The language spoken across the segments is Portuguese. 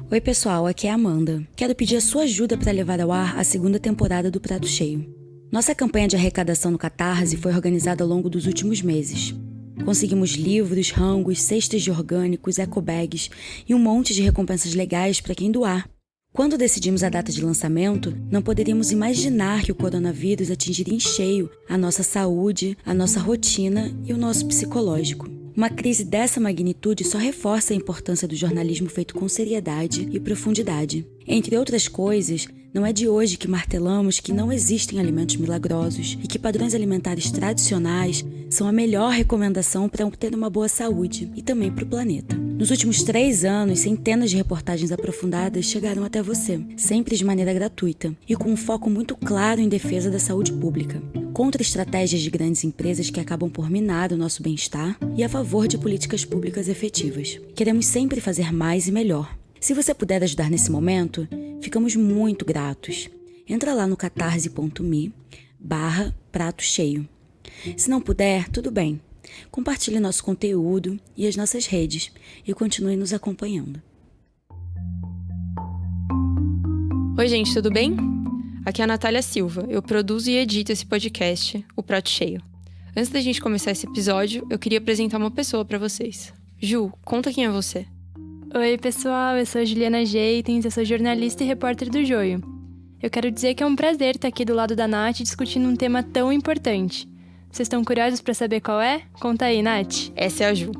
Oi pessoal, aqui é a Amanda. Quero pedir a sua ajuda para levar ao ar a segunda temporada do Prato Cheio. Nossa campanha de arrecadação no Catarse foi organizada ao longo dos últimos meses. Conseguimos livros, rangos, cestas de orgânicos, ecobags e um monte de recompensas legais para quem doar. Quando decidimos a data de lançamento, não poderíamos imaginar que o coronavírus atingiria em cheio a nossa saúde, a nossa rotina e o nosso psicológico. Uma crise dessa magnitude só reforça a importância do jornalismo feito com seriedade e profundidade. Entre outras coisas, não é de hoje que martelamos que não existem alimentos milagrosos e que padrões alimentares tradicionais são a melhor recomendação para ter uma boa saúde e também para o planeta. Nos últimos 3 anos, centenas de reportagens aprofundadas chegaram até você, sempre de maneira gratuita e com um foco muito claro em defesa da saúde pública, contra estratégias de grandes empresas que acabam por minar o nosso bem-estar e a favor de políticas públicas efetivas. Queremos sempre fazer mais e melhor. Se você puder ajudar nesse momento, ficamos muito gratos. Entra lá no catarse.me/prato cheio. Se não puder, tudo bem. Compartilhe nosso conteúdo e as nossas redes e continue nos acompanhando. Oi gente, tudo bem? Aqui é a Natália Silva, eu produzo e edito esse podcast, O Prato Cheio. Antes da gente começar esse episódio, eu queria apresentar uma pessoa pra vocês. Ju, conta quem é você. Oi pessoal, eu sou a Juliana Jeitens, eu sou jornalista e repórter do Joio. Eu quero dizer que é um prazer estar aqui do lado da Nath discutindo um tema tão importante. Vocês estão curiosos pra saber qual é? Conta aí, Nath. Essa é a Ju.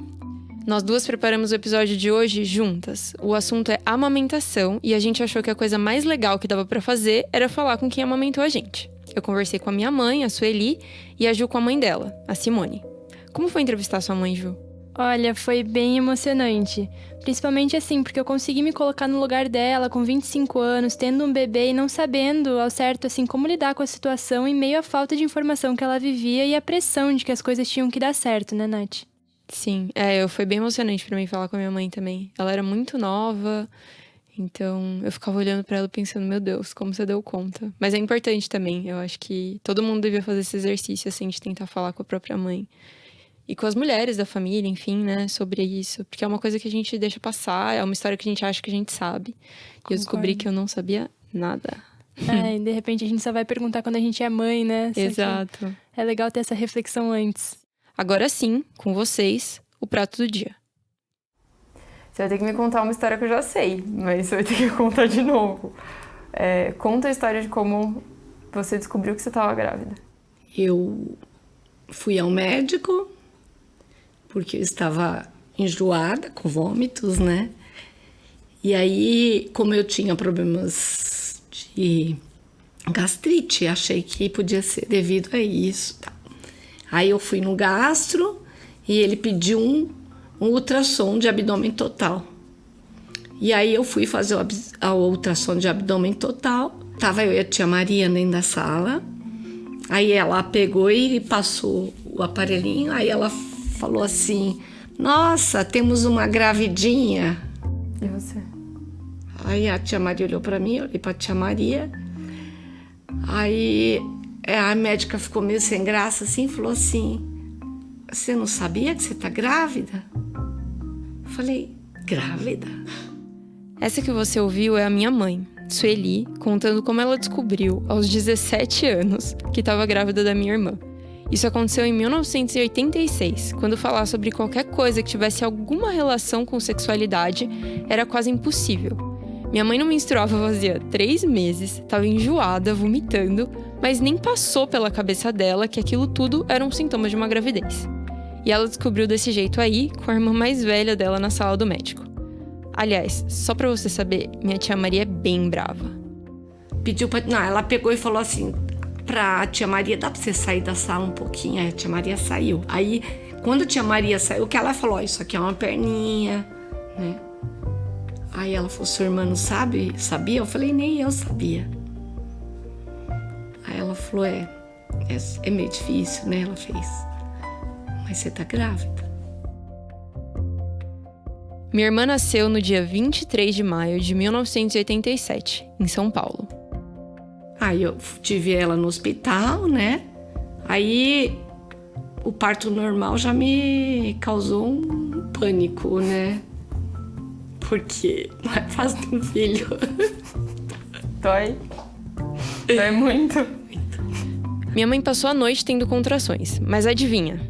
Nós duas preparamos o episódio de hoje juntas. O assunto é amamentação e a gente achou que a coisa mais legal que dava pra fazer era falar com quem amamentou a gente. Eu conversei com a minha mãe, a Sueli, e a Ju com a mãe dela, a Simone. Como foi entrevistar sua mãe, Ju? Olha, foi bem emocionante. Principalmente assim, porque eu consegui me colocar no lugar dela com 25 anos, tendo um bebê e não sabendo ao certo assim como lidar com a situação em meio à falta de informação que ela vivia e a pressão de que as coisas tinham que dar certo, né, Nath? Sim, foi bem emocionante pra mim falar com a minha mãe também. Ela era muito nova, então eu ficava olhando pra ela pensando, meu Deus, como você deu conta? Mas é importante também, eu acho que todo mundo devia fazer esse exercício, assim, de tentar falar com a própria mãe. E com as mulheres da família, enfim, né, sobre isso. Porque é uma coisa que a gente deixa passar, é uma história que a gente acha que a gente sabe. E eu descobri que eu não sabia nada. E de repente a gente só vai perguntar quando a gente é mãe, né? Exato. É legal ter essa reflexão antes. Agora sim, com vocês, o prato do dia. Você vai ter que me contar uma história que eu já sei, mas você vai ter que contar de novo. Conta a história de como você descobriu que você estava grávida. Eu fui ao médico, porque eu estava enjoada, com vômitos, né? E aí, como eu tinha problemas de gastrite, achei que podia ser devido a isso. Tá. Aí eu fui no gastro e ele pediu um ultrassom de abdômen total. E aí eu fui fazer o ultrassom de abdômen total. Tava eu e a tia Maria dentro da sala. Aí ela pegou e passou o aparelhinho. Aí ela falou assim, nossa, temos uma gravidinha. E você? Aí a tia Maria olhou pra mim, eu olhei pra tia Maria. Aí a médica ficou meio sem graça assim, falou assim, você não sabia que você tá grávida? Eu falei, grávida? Essa que você ouviu é a minha mãe, Sueli, contando como ela descobriu, aos 17 anos, que estava grávida da minha irmã. Isso aconteceu em 1986, quando falar sobre qualquer coisa que tivesse alguma relação com sexualidade era quase impossível. Minha mãe não menstruava fazia 3 meses, estava enjoada, vomitando, mas nem passou pela cabeça dela que aquilo tudo era um sintoma de uma gravidez. E ela descobriu desse jeito aí, com a irmã mais velha dela na sala do médico. Aliás, só pra você saber, minha tia Maria é bem brava. Ela pegou e falou assim pra tia Maria, dá pra você sair da sala um pouquinho? Aí a tia Maria saiu. Aí, quando a tia Maria saiu, que ela falou, isso aqui é uma perninha, né? Aí ela falou, sua irmã não sabia? Eu falei, nem eu sabia. Aí ela falou, é meio difícil, né? Ela fez, mas você tá grávida. Minha irmã nasceu no dia 23 de maio de 1987, em São Paulo. Aí eu tive ela no hospital, né? Aí o parto normal já me causou um pânico, né? porque não é fácil ter um filho. Dói? Dói muito? Minha mãe passou a noite tendo contrações, mas adivinha?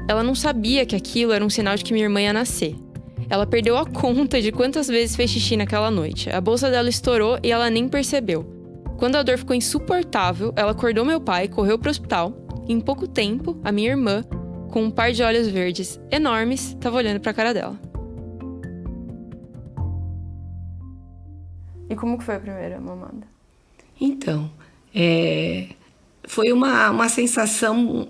Ela não sabia que aquilo era um sinal de que minha irmã ia nascer. Ela perdeu a conta de quantas vezes fez xixi naquela noite. A bolsa dela estourou e ela nem percebeu. Quando a dor ficou insuportável, ela acordou meu pai, correu pro hospital. E em pouco tempo, a minha irmã, com um par de olhos verdes enormes, estava olhando pra cara dela. E como que foi a primeira mamada? Então, foi uma sensação,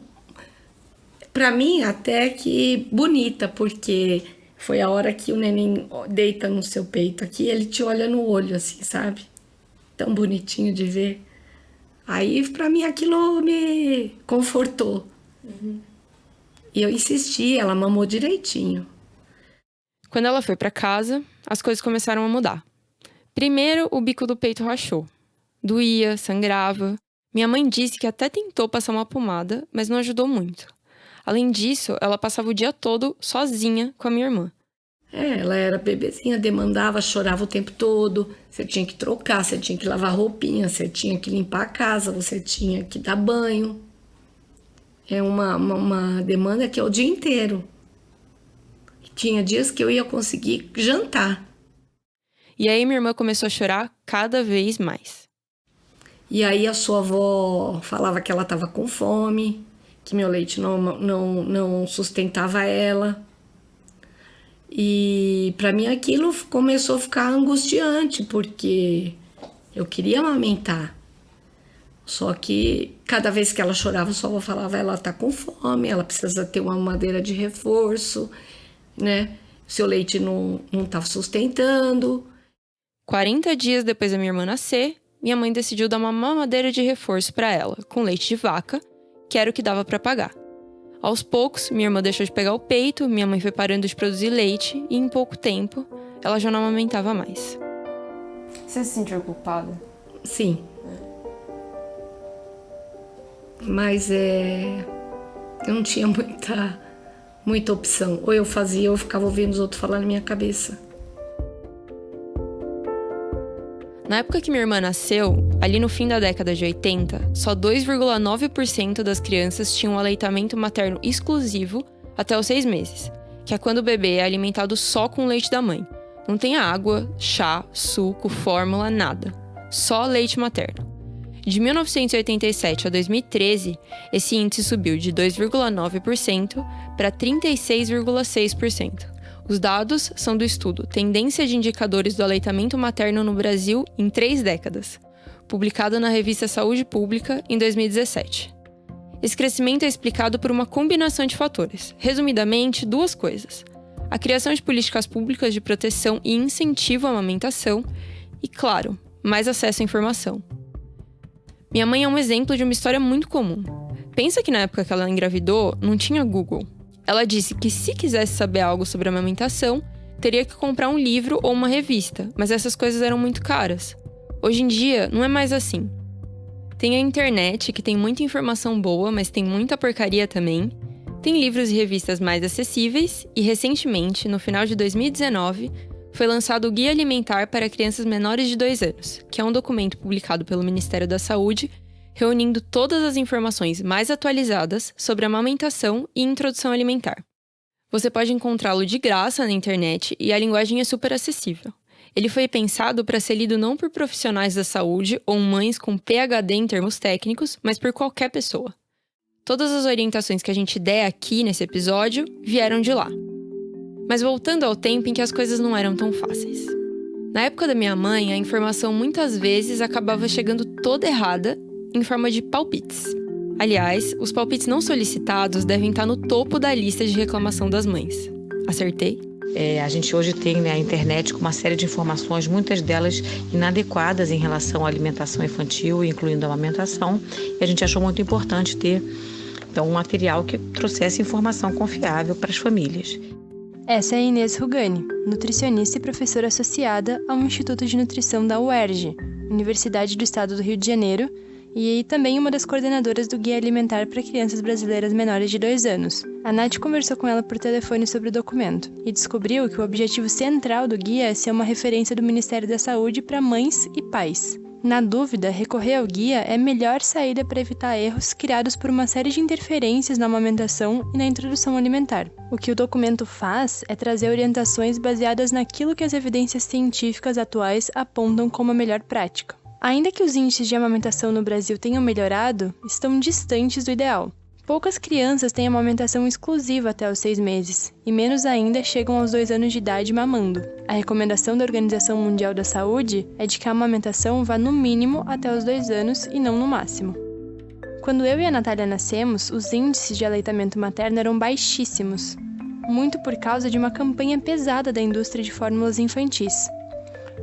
para mim, até que bonita, porque foi a hora que o neném deita no seu peito aqui, ele te olha no olho, assim, sabe? Tão bonitinho de ver. Aí, para mim, aquilo me confortou. E eu insisti, ela mamou direitinho. Quando ela foi pra casa, as coisas começaram a mudar. Primeiro, o bico do peito rachou. Doía, sangrava. Minha mãe disse que até tentou passar uma pomada, mas não ajudou muito. Além disso, ela passava o dia todo sozinha com a minha irmã. Ela era bebezinha, demandava, chorava o tempo todo. Você tinha que trocar, você tinha que lavar roupinha, você tinha que limpar a casa, você tinha que dar banho. É uma demanda que é o dia inteiro. Tinha dias que eu ia conseguir jantar. E aí minha irmã começou a chorar cada vez mais. E aí a sua avó falava que ela estava com fome, que meu leite não sustentava ela. E para mim aquilo começou a ficar angustiante, porque eu queria amamentar. Só que cada vez que ela chorava, a sua avó falava, ela tá com fome, ela precisa ter uma mamadeira de reforço, né? Seu leite não tá sustentando. 40 dias depois da minha irmã nascer, minha mãe decidiu dar uma mamadeira de reforço para ela, com leite de vaca, que era o que dava para pagar. Aos poucos, minha irmã deixou de pegar o peito, minha mãe foi parando de produzir leite e em pouco tempo, ela já não amamentava mais. Você se sentiu culpada? Sim. Mas eu não tinha muita opção. Ou eu fazia ou eu ficava ouvindo os outros falar na minha cabeça. Na época que minha irmã nasceu, ali no fim da década de 80, só 2,9% das crianças tinham aleitamento materno exclusivo até os 6 meses, que é quando o bebê é alimentado só com o leite da mãe. Não tem água, chá, suco, fórmula, nada. Só leite materno. De 1987 a 2013, esse índice subiu de 2,9% para 36,6%. Os dados são do estudo Tendência de Indicadores do Aleitamento Materno no Brasil em 3 décadas, publicado na revista Saúde Pública em 2017. Esse crescimento é explicado por uma combinação de fatores. Resumidamente, 2 coisas. A criação de políticas públicas de proteção e incentivo à amamentação e, claro, mais acesso à informação. Minha mãe é um exemplo de uma história muito comum. Pensa que na época que ela engravidou, não tinha Google. Ela disse que se quisesse saber algo sobre a amamentação, teria que comprar um livro ou uma revista, mas essas coisas eram muito caras. Hoje em dia, não é mais assim. Tem a internet, que tem muita informação boa, mas tem muita porcaria também. Tem livros e revistas mais acessíveis e, recentemente, no final de 2019, foi lançado o Guia Alimentar para Crianças Menores de 2 anos, que é um documento publicado pelo Ministério da Saúde, reunindo todas as informações mais atualizadas sobre amamentação e introdução alimentar. Você pode encontrá-lo de graça na internet e a linguagem é super acessível. Ele foi pensado para ser lido não por profissionais da saúde ou mães com PhD em termos técnicos, mas por qualquer pessoa. Todas as orientações que a gente der aqui nesse episódio vieram de lá. Mas voltando ao tempo em que as coisas não eram tão fáceis. Na época da minha mãe, a informação muitas vezes acabava chegando toda errada em forma de palpites. Aliás, os palpites não solicitados devem estar no topo da lista de reclamação das mães. Acertei? A gente hoje tem a internet com uma série de informações, muitas delas inadequadas em relação à alimentação infantil, incluindo a amamentação, e a gente achou muito importante ter um material que trouxesse informação confiável para as famílias. Essa é a Inês Rugani, nutricionista e professora associada ao Instituto de Nutrição da UERJ, Universidade do Estado do Rio de Janeiro, e também uma das coordenadoras do Guia Alimentar para Crianças Brasileiras Menores de 2 anos. A Nath conversou com ela por telefone sobre o documento e descobriu que o objetivo central do guia é ser uma referência do Ministério da Saúde para mães e pais. Na dúvida, recorrer ao guia é a melhor saída para evitar erros criados por uma série de interferências na amamentação e na introdução alimentar. O que o documento faz é trazer orientações baseadas naquilo que as evidências científicas atuais apontam como a melhor prática. Ainda que os índices de amamentação no Brasil tenham melhorado, estão distantes do ideal. Poucas crianças têm amamentação exclusiva até os 6 meses, e menos ainda chegam aos 2 anos de idade mamando. A recomendação da Organização Mundial da Saúde é de que a amamentação vá no mínimo até os 2 anos e não no máximo. Quando eu e a Natália nascemos, os índices de aleitamento materno eram baixíssimos, muito por causa de uma campanha pesada da indústria de fórmulas infantis.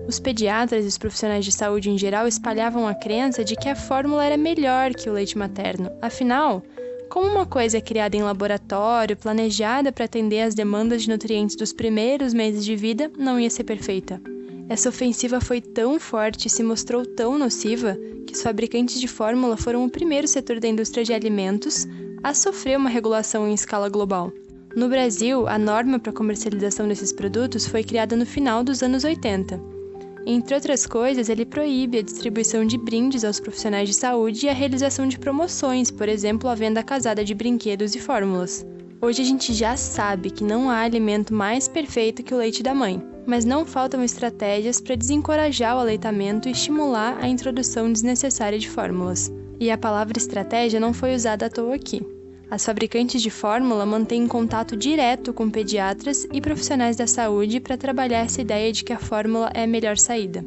Os pediatras e os profissionais de saúde em geral espalhavam a crença de que a fórmula era melhor que o leite materno. Afinal, como uma coisa é criada em laboratório, planejada para atender às demandas de nutrientes dos primeiros meses de vida, não ia ser perfeita. Essa ofensiva foi tão forte e se mostrou tão nociva que os fabricantes de fórmula foram o primeiro setor da indústria de alimentos a sofrer uma regulação em escala global. No Brasil, a norma para a comercialização desses produtos foi criada no final dos anos 80. Entre outras coisas, ele proíbe a distribuição de brindes aos profissionais de saúde e a realização de promoções, por exemplo, a venda casada de brinquedos e fórmulas. Hoje a gente já sabe que não há alimento mais perfeito que o leite da mãe, mas não faltam estratégias para desencorajar o aleitamento e estimular a introdução desnecessária de fórmulas. E a palavra estratégia não foi usada à toa aqui. As fabricantes de fórmula mantêm contato direto com pediatras e profissionais da saúde para trabalhar essa ideia de que a fórmula é a melhor saída.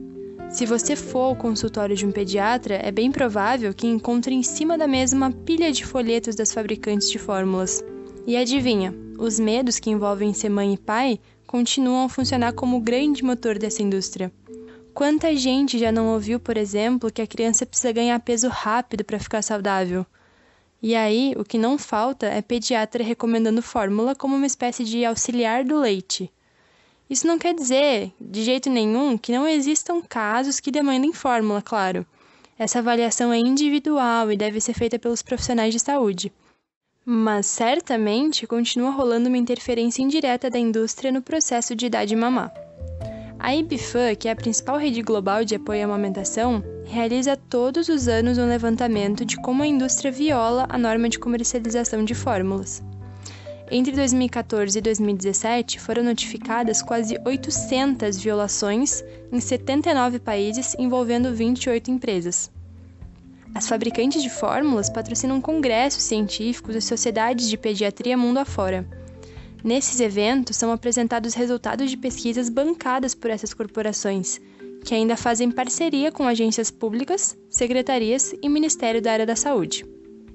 Se você for ao consultório de um pediatra, é bem provável que encontre em cima da mesa uma pilha de folhetos das fabricantes de fórmulas. E adivinha, os medos que envolvem ser mãe e pai continuam a funcionar como o grande motor dessa indústria. Quanta gente já não ouviu, por exemplo, que a criança precisa ganhar peso rápido para ficar saudável? E aí, o que não falta é pediatra recomendando fórmula como uma espécie de auxiliar do leite. Isso não quer dizer, de jeito nenhum, que não existam casos que demandem fórmula, claro. Essa avaliação é individual e deve ser feita pelos profissionais de saúde. Mas, certamente, continua rolando uma interferência indireta da indústria no processo de dar de mamar. A IBFAM, que é a principal rede global de apoio à amamentação, realiza todos os anos um levantamento de como a indústria viola a norma de comercialização de fórmulas. Entre 2014 e 2017, foram notificadas quase 800 violações em 79 países, envolvendo 28 empresas. As fabricantes de fórmulas patrocinam congressos científicos e sociedades de pediatria mundo afora. Nesses eventos, são apresentados resultados de pesquisas bancadas por essas corporações, que ainda fazem parceria com agências públicas, secretarias e Ministério da Área da Saúde.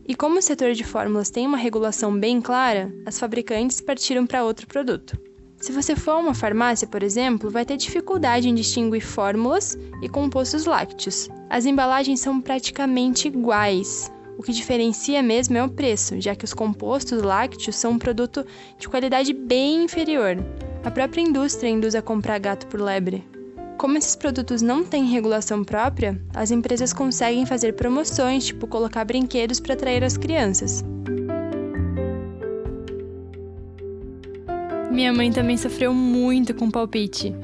E como o setor de fórmulas tem uma regulação bem clara, as fabricantes partiram para outro produto. Se você for a uma farmácia, por exemplo, vai ter dificuldade em distinguir fórmulas e compostos lácteos. As embalagens são praticamente iguais. O que diferencia mesmo é o preço, já que os compostos lácteos são um produto de qualidade bem inferior. A própria indústria induz a comprar gato por lebre. Como esses produtos não têm regulação própria, as empresas conseguem fazer promoções, tipo colocar brinquedos para atrair as crianças. Minha mãe também sofreu muito com palpite.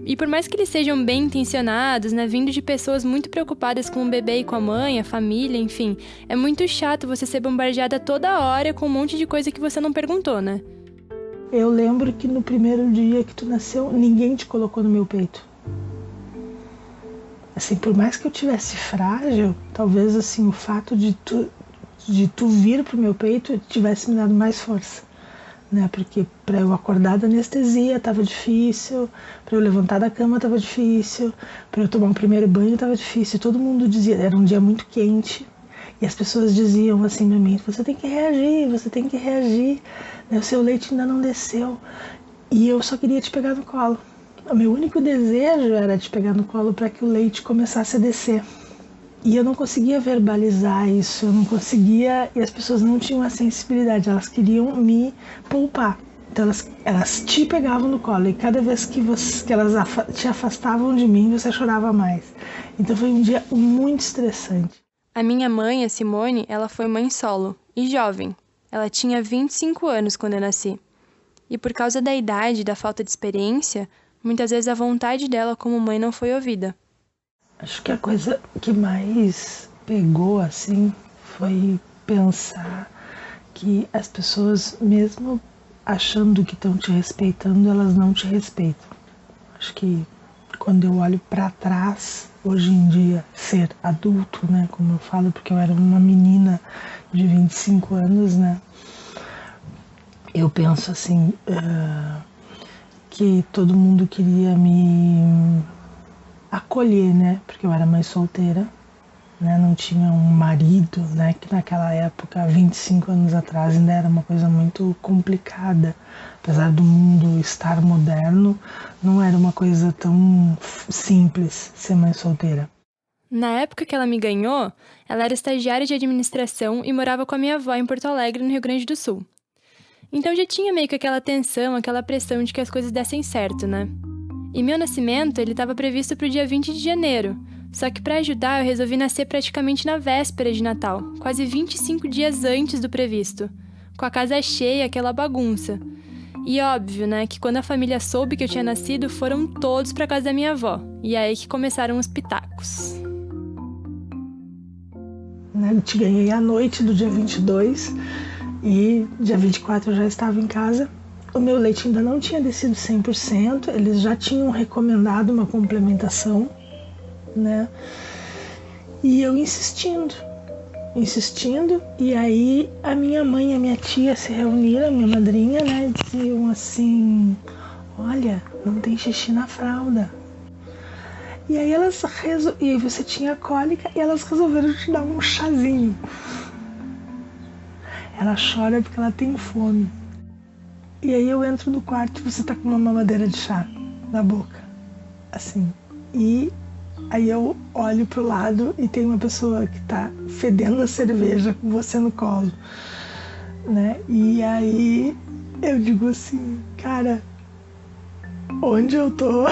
E por mais que eles sejam bem intencionados, vindo de pessoas muito preocupadas com o bebê e com a mãe, a família, enfim, é muito chato você ser bombardeada toda hora com um monte de coisa que você não perguntou, né? Eu lembro que no primeiro dia que tu nasceu, ninguém te colocou no meu peito. Assim, por mais que eu tivesse frágil, talvez assim, o fato de tu vir pro meu peito tivesse me dado mais força. Né? Porque para eu acordar da anestesia estava difícil, para eu levantar da cama estava difícil, para eu tomar um primeiro banho estava difícil. Todo mundo dizia, era um dia muito quente, e as pessoas diziam assim para mim, você tem que reagir, né? O seu leite ainda não desceu. E eu só queria te pegar no colo. O meu único desejo era te pegar no colo para que o leite começasse a descer. E eu não conseguia verbalizar isso, eu não conseguia, e as pessoas não tinham a sensibilidade, elas queriam me poupar. Então elas te pegavam no colo, e cada vez que elas te afastavam de mim, você chorava mais. Então foi um dia muito estressante. A minha mãe, a Simone, ela foi mãe solo e jovem. Ela tinha 25 anos quando eu nasci. E por causa da idade e da falta de experiência, muitas vezes a vontade dela como mãe não foi ouvida. Acho que a coisa que mais pegou, assim, foi pensar que as pessoas, mesmo achando que estão te respeitando, elas não te respeitam. Acho que quando eu olho para trás, hoje em dia, ser adulto, né, como eu falo, porque eu era uma menina de 25 anos, né, eu penso assim, que todo mundo queria me acolher, né, porque eu era mãe solteira, né, não tinha um marido, né, que naquela época, 25 anos atrás, ainda era uma coisa muito complicada. Apesar do mundo estar moderno, não era uma coisa tão simples ser mãe solteira. Na época que ela me ganhou, ela era estagiária de administração e morava com a minha avó em Porto Alegre, no Rio Grande do Sul. Então já tinha meio que aquela tensão, aquela pressão de que as coisas dessem certo, né? E meu nascimento, ele estava previsto para o dia 20 de janeiro. Só que para ajudar, eu resolvi nascer praticamente na véspera de Natal, quase 25 dias antes do previsto. Com a casa cheia, aquela bagunça. E óbvio, né, que quando a família soube que eu tinha nascido, foram todos para casa da minha avó. E aí que começaram os pitacos. Eu te ganhei à noite do dia 22 e dia 24 eu já estava em casa. O meu leite ainda não tinha descido 100%, eles já tinham recomendado uma complementação, né? E eu insistindo, e aí a minha mãe e a minha tia se reuniram, a minha madrinha, né, e diziam assim, olha, não tem xixi na fralda. E aí e aí você tinha cólica e elas resolveram te dar um chazinho. Ela chora porque ela tem fome. E aí eu entro no quarto e você tá com uma mamadeira de chá na boca, assim, e aí eu olho pro lado e tem uma pessoa que tá fedendo a cerveja com você no colo, né? E aí eu digo assim, cara, onde eu tô?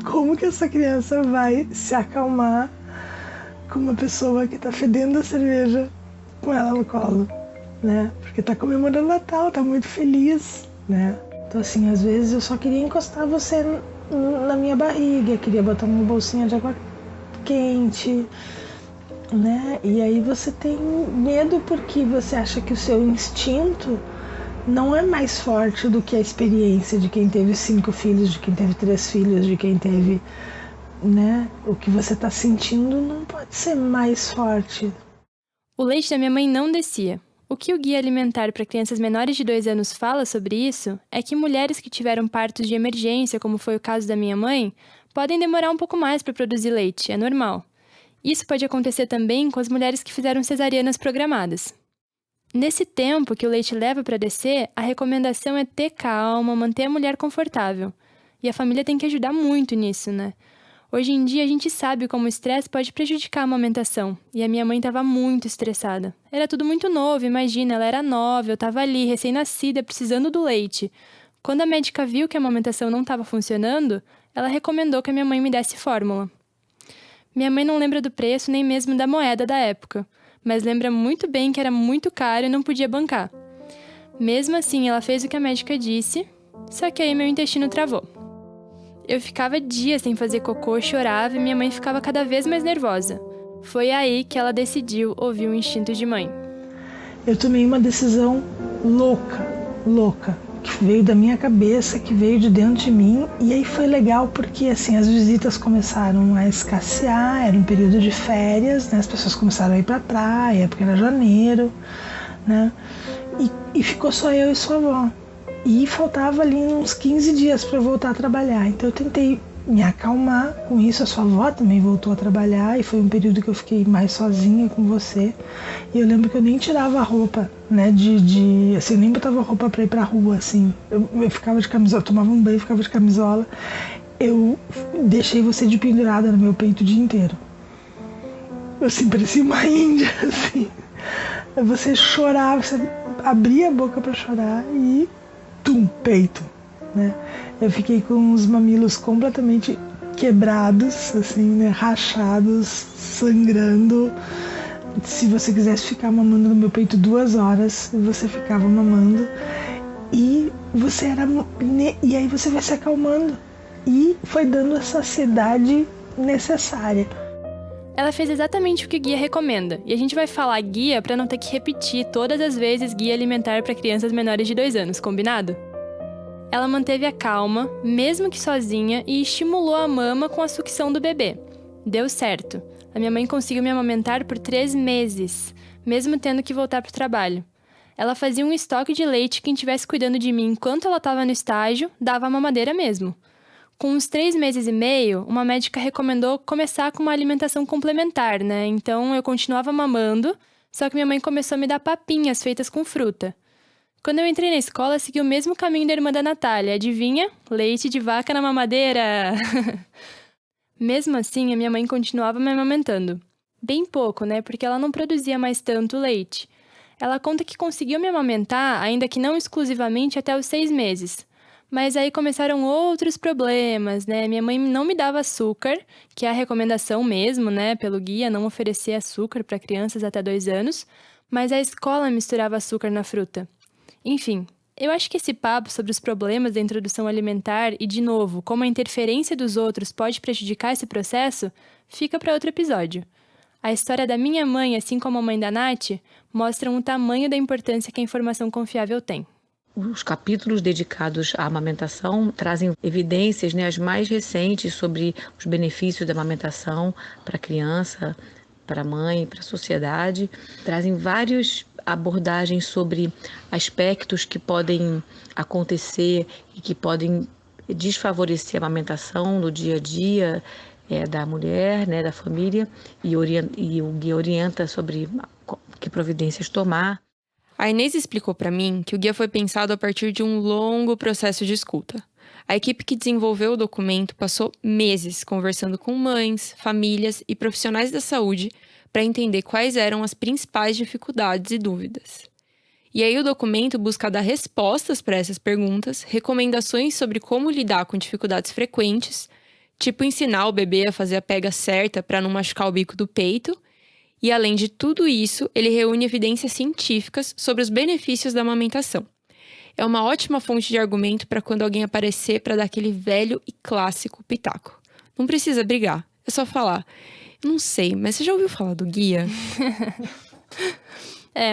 Como que essa criança vai se acalmar com uma pessoa que tá fedendo a cerveja com ela no colo, né? Porque tá comemorando Natal, tá muito feliz, né? Então assim, às vezes eu só queria encostar você na minha barriga, queria botar uma bolsinha de água quente, né? E aí você tem medo porque você acha que o seu instinto não é mais forte do que a experiência de quem teve 5 filhos, de quem teve 3 filhos, de quem teve, né? O que você tá sentindo não pode ser mais forte. O leite da minha mãe não descia. O que o Guia Alimentar para Crianças Menores de 2 anos fala sobre isso é que mulheres que tiveram partos de emergência, como foi o caso da minha mãe, podem demorar um pouco mais para produzir leite, é normal. Isso pode acontecer também com as mulheres que fizeram cesarianas programadas. Nesse tempo que o leite leva para descer, a recomendação é ter calma, manter a mulher confortável. E a família tem que ajudar muito nisso, né? Hoje em dia a gente sabe como o estresse pode prejudicar a amamentação, e a minha mãe estava muito estressada. Era tudo muito novo, imagina, ela era nova, eu estava ali, recém-nascida, precisando do leite. Quando a médica viu que a amamentação não estava funcionando, ela recomendou que a minha mãe me desse fórmula. Minha mãe não lembra do preço nem mesmo da moeda da época, mas lembra muito bem que era muito caro e não podia bancar. Mesmo assim, ela fez o que a médica disse, só que aí meu intestino travou. Eu ficava dias sem fazer cocô, chorava e minha mãe ficava cada vez mais nervosa. Foi aí que ela decidiu ouvir o instinto de mãe. Eu tomei uma decisão louca, que veio da minha cabeça, que veio de dentro de mim. E aí foi legal porque assim, as visitas começaram a escassear, era um período de férias, né? As pessoas começaram a ir pra praia, porque era janeiro, né? E ficou só eu e sua avó. E faltava ali uns 15 dias para eu voltar a trabalhar. Então eu tentei me acalmar com isso. A sua avó também voltou a trabalhar e foi um período que eu fiquei mais sozinha com você. E eu lembro que eu nem tirava a roupa, né, assim, eu nem botava roupa para ir pra rua, assim. Eu ficava de camisola, tomava um banho, ficava de camisola. Eu deixei você de pendurada no meu peito o dia inteiro. Eu assim, parecia uma índia, assim. Você chorava, você abria a boca para chorar e peito, né? Eu fiquei com os mamilos completamente quebrados, assim, né? Rachados, sangrando, se você quisesse ficar mamando no meu peito 2 horas, você ficava mamando e e aí você vai se acalmando. E foi dando a saciedade necessária. Ela fez exatamente o que o guia recomenda, e a gente vai falar guia para não ter que repetir todas as vezes guia alimentar para crianças menores de 2 anos, combinado? Ela manteve a calma, mesmo que sozinha, e estimulou a mama com a sucção do bebê. Deu certo. A minha mãe conseguiu me amamentar por 3 meses, mesmo tendo que voltar para o trabalho. Ela fazia um estoque de leite. Quem estivesse cuidando de mim enquanto ela estava no estágio, dava a mamadeira mesmo. Com uns 3 meses e meio, uma médica recomendou começar com uma alimentação complementar, né? Então eu continuava mamando, só que minha mãe começou a me dar papinhas feitas com fruta. Quando eu entrei na escola, segui o mesmo caminho da irmã da Natália. Adivinha? Leite de vaca na mamadeira! Mesmo assim, a minha mãe continuava me amamentando. Bem pouco, né? Porque ela não produzia mais tanto leite. Ela conta que conseguiu me amamentar, ainda que não exclusivamente, até os 6 meses. Mas aí começaram outros problemas, né? Minha mãe não me dava açúcar, que é a recomendação mesmo, né? Pelo guia, não oferecer açúcar para crianças até 2 anos. Mas a escola misturava açúcar na fruta. Enfim, eu acho que esse papo sobre os problemas da introdução alimentar e, de novo, como a interferência dos outros pode prejudicar esse processo, fica para outro episódio. A história da minha mãe, assim como a mãe da Nath, mostram o tamanho da importância que a informação confiável tem. Os capítulos dedicados à amamentação trazem evidências, né, as mais recentes sobre os benefícios da amamentação para a criança, para a mãe, para a sociedade. Trazem várias abordagens sobre aspectos que podem acontecer e que podem desfavorecer a amamentação no dia a dia da mulher, né, da família, e o guia orienta sobre que providências tomar. A Inês explicou para mim que o guia foi pensado a partir de um longo processo de escuta. A equipe que desenvolveu o documento passou meses conversando com mães, famílias e profissionais da saúde para entender quais eram as principais dificuldades e dúvidas. E aí o documento busca dar respostas para essas perguntas, recomendações sobre como lidar com dificuldades frequentes, tipo ensinar o bebê a fazer a pega certa para não machucar o bico do peito. E, além de tudo isso, ele reúne evidências científicas sobre os benefícios da amamentação. É uma ótima fonte de argumento para quando alguém aparecer para dar aquele velho e clássico pitaco. Não precisa brigar, é só falar. Não sei, mas você já ouviu falar do guia?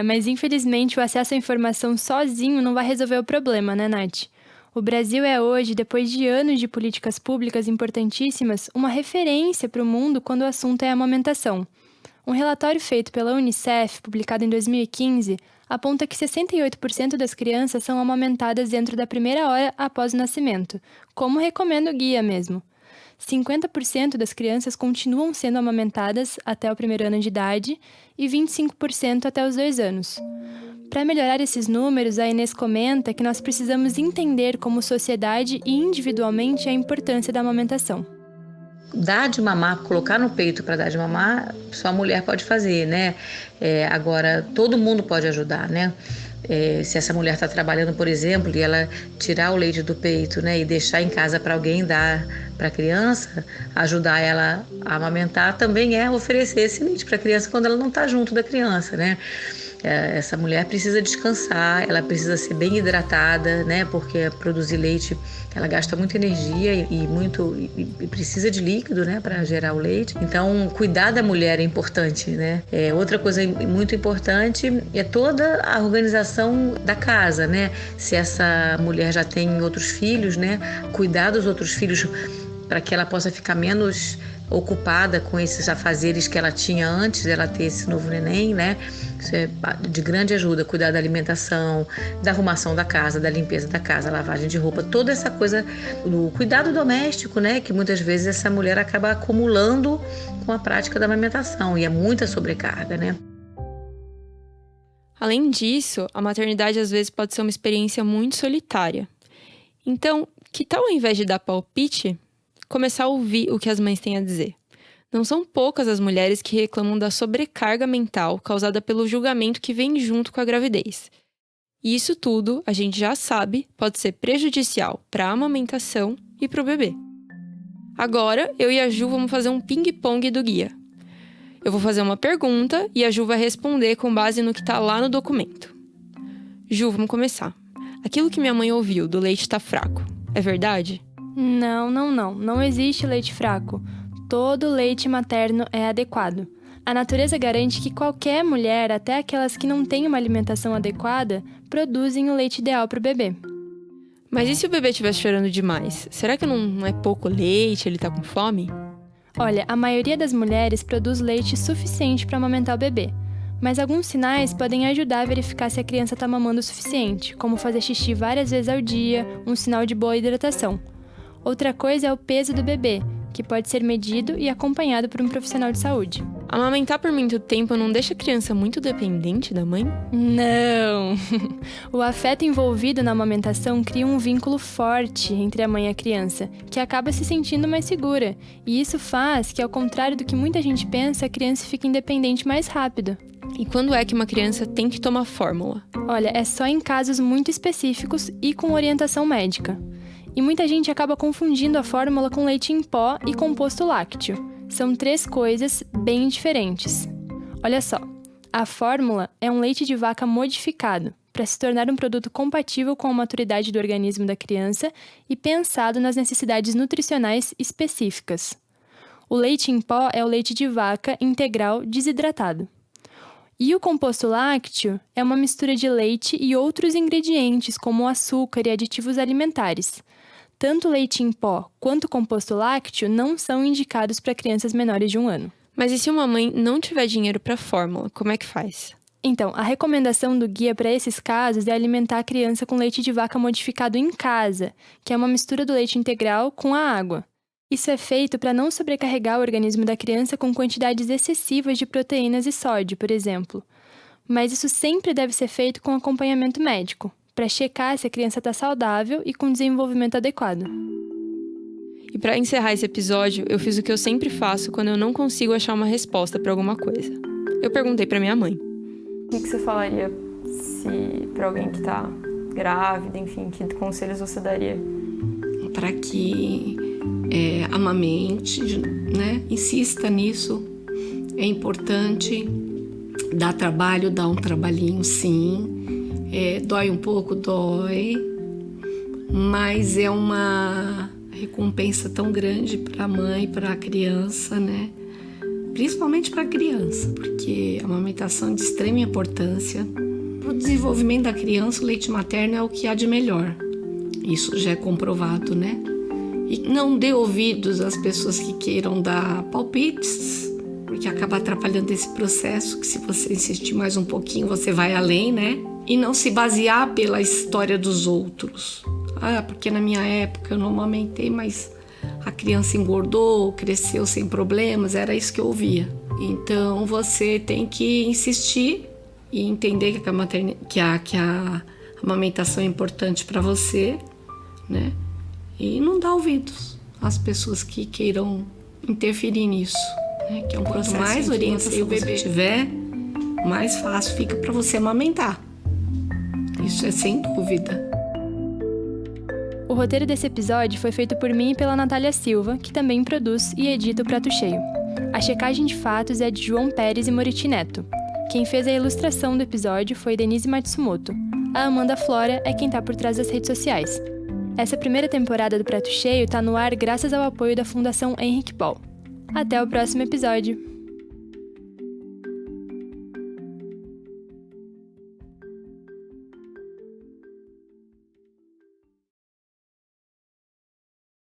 Mas infelizmente o acesso à informação sozinho não vai resolver o problema, né, Nath? O Brasil é hoje, depois de anos de políticas públicas importantíssimas, uma referência para o mundo quando o assunto é a amamentação. Um relatório feito pela Unicef, publicado em 2015, aponta que 68% das crianças são amamentadas dentro da primeira hora após o nascimento, como recomenda o guia mesmo. 50% das crianças continuam sendo amamentadas até o 1º ano de idade e 25% até os 2 anos. Para melhorar esses números, a Inês comenta que nós precisamos entender como sociedade e individualmente a importância da amamentação. Dar de mamar, colocar no peito para dar de mamar, só a mulher pode fazer, né? Agora, todo mundo pode ajudar, né? Se essa mulher está trabalhando, por exemplo, e ela tirar o leite do peito, né, e deixar em casa para alguém dar para a criança, ajudar ela a amamentar, também é oferecer esse leite para a criança quando ela não está junto da criança, né? Essa mulher precisa descansar, ela precisa ser bem hidratada, né? Porque produzir leite, ela gasta muita energia e precisa de líquido, né? Para gerar o leite. Então, cuidar da mulher é importante, né? Outra coisa muito importante é toda a organização da casa, né? Se essa mulher já tem outros filhos, né? Cuidar dos outros filhos para que ela possa ficar menos ocupada com esses afazeres que ela tinha antes dela ter esse novo neném, né? Isso é de grande ajuda, cuidar da alimentação, da arrumação da casa, da limpeza da casa, lavagem de roupa, toda essa coisa do cuidado doméstico, né? Que muitas vezes essa mulher acaba acumulando com a prática da amamentação e é muita sobrecarga, né? Além disso, a maternidade às vezes pode ser uma experiência muito solitária. Então, que tal ao invés de dar palpite, começar a ouvir o que as mães têm a dizer? Não são poucas as mulheres que reclamam da sobrecarga mental causada pelo julgamento que vem junto com a gravidez. E isso tudo, a gente já sabe, pode ser prejudicial para a amamentação e para o bebê. Agora, eu e a Ju vamos fazer um ping-pong do guia. Eu vou fazer uma pergunta e a Ju vai responder com base no que tá lá no documento. Ju, vamos começar. Aquilo que minha mãe ouviu do leite tá fraco, é verdade? Não. Não existe leite fraco. Todo leite materno é adequado. A natureza garante que qualquer mulher, até aquelas que não têm uma alimentação adequada, produzem o leite ideal para o bebê. Mas e se o bebê estiver chorando demais? Será que não é pouco leite, ele tá com fome? Olha, a maioria das mulheres produz leite suficiente para amamentar o bebê. Mas alguns sinais podem ajudar a verificar se a criança está mamando o suficiente, como fazer xixi várias vezes ao dia, um sinal de boa hidratação. Outra coisa é o peso do bebê, que pode ser medido e acompanhado por um profissional de saúde. Amamentar por muito tempo não deixa a criança muito dependente da mãe? Não! O afeto envolvido na amamentação cria um vínculo forte entre a mãe e a criança, que acaba se sentindo mais segura. E isso faz que, ao contrário do que muita gente pensa, a criança fique independente mais rápido. E quando é que uma criança tem que tomar fórmula? Olha, é só em casos muito específicos e com orientação médica. E muita gente acaba confundindo a fórmula com leite em pó e composto lácteo. São 3 coisas bem diferentes. Olha só, a fórmula é um leite de vaca modificado para se tornar um produto compatível com a maturidade do organismo da criança e pensado nas necessidades nutricionais específicas. O leite em pó é o leite de vaca integral desidratado. E o composto lácteo é uma mistura de leite e outros ingredientes, como açúcar e aditivos alimentares. Tanto o leite em pó quanto o composto lácteo não são indicados para crianças menores de 1 ano. Mas e se uma mãe não tiver dinheiro para fórmula, como é que faz? Então, a recomendação do guia para esses casos é alimentar a criança com leite de vaca modificado em casa, que é uma mistura do leite integral com a água. Isso é feito para não sobrecarregar o organismo da criança com quantidades excessivas de proteínas e sódio, por exemplo. Mas isso sempre deve ser feito com acompanhamento médico, para checar se a criança está saudável e com desenvolvimento adequado. E para encerrar esse episódio, eu fiz o que eu sempre faço quando eu não consigo achar uma resposta para alguma coisa. Eu perguntei para minha mãe. O que você falaria se para alguém que está grávida, enfim, que conselhos você daria? Para que amamente, né? Insista nisso. É importante. Dá trabalho, dá um trabalhinho, sim. Dói um pouco, dói. Mas é uma recompensa tão grande para a mãe, para a criança, né? Principalmente para a criança, porque a amamentação é de extrema importância. Para o desenvolvimento da criança, o leite materno é o que há de melhor. Isso já é comprovado, né? E não dê ouvidos às pessoas que queiram dar palpites, porque acaba atrapalhando esse processo, que se você insistir mais um pouquinho, você vai além, né? E não se basear pela história dos outros. Porque na minha época eu não amamentei, mas a criança engordou, cresceu sem problemas, era isso que eu ouvia. Então você tem que insistir e entender que a amamentação é importante para você, né? E não dar ouvidos às pessoas que queiram interferir nisso, né? Que é um processo. Quanto mais orientação o bebê tiver, mais fácil fica para você amamentar. Isso é sem dúvida. O roteiro desse episódio foi feito por mim e pela Natália Silva, que também produz e edita o Prato Cheio. A checagem de fatos é de João Pérez e Moriti Neto. Quem fez a ilustração do episódio foi Denise Matsumoto. A Amanda Flora é quem está por trás das redes sociais. Essa primeira temporada do Prato Cheio está no ar graças ao apoio da Fundação Henrique Ball. Até o próximo episódio!